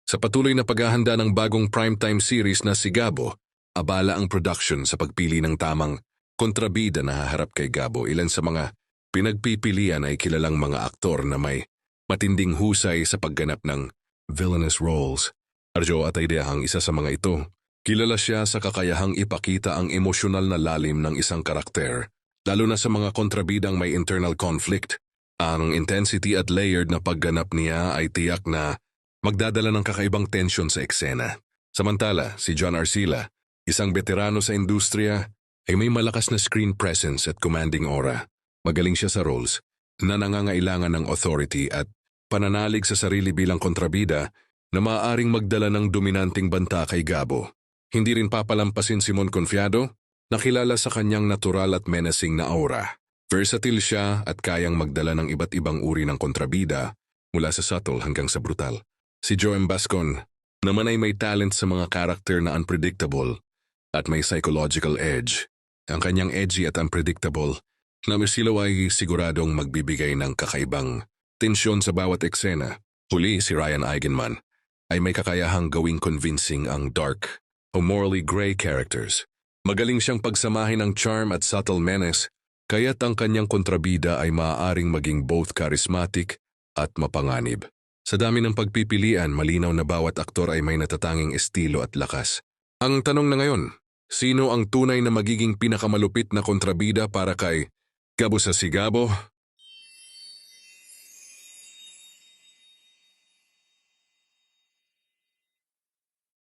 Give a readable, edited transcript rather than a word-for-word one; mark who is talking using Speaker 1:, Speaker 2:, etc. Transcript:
Speaker 1: Sa patuloy na paghahanda ng bagong primetime series na si Gabo, abala ang production sa pagpili ng tamang kontrabida na haharap kay Gabo. Ilan sa mga pinagpipilian ay kilalang mga aktor na may matinding husay sa pagganap ng villainous roles. Arjo Atayde ang isa sa mga ito. Kilala siya sa kakayahang ipakita ang emosyonal na lalim ng isang karakter, lalo na sa mga kontrabidang may internal conflict. Ang intensity at layered na pagganap niya ay tiyak na magdadala ng kakaibang tensyon sa eksena. Samantala, si John Arcila, isang veterano sa industriya, ay may malakas na screen presence at commanding aura. Magaling siya sa roles na nangangailangan ng authority at pananalig sa sarili bilang kontrabida na maaaring magdala ng dominanting banta kay Gabo. Hindi rin papalampasin si Mon Confiado, nakilala sa kanyang natural at menacing na aura. Versatile siya at kayang magdala ng iba't ibang uri ng kontrabida mula sa subtle hanggang sa brutal. Si Joem Bascon naman ay may talent sa mga karakter na unpredictable at may psychological edge. Ang kanyang edgy at unpredictable na Mercilo ay siguradong magbibigay ng kakaibang tensyon sa bawat eksena. Huli, si Ryan Eigenman ay may kakayahang gawing convincing ang dark o morally gray characters. Magaling siyang pagsamahin ng charm at subtle menace, kaya't ang kanyang kontrabida ay maaaring maging both charismatic at mapanganib. Sa dami ng pagpipilian, malinaw na bawat aktor ay may natatanging estilo at lakas. Ang tanong na ngayon, sino ang tunay na magiging pinakamalupit na kontrabida para kay Gabo sa Sigabo?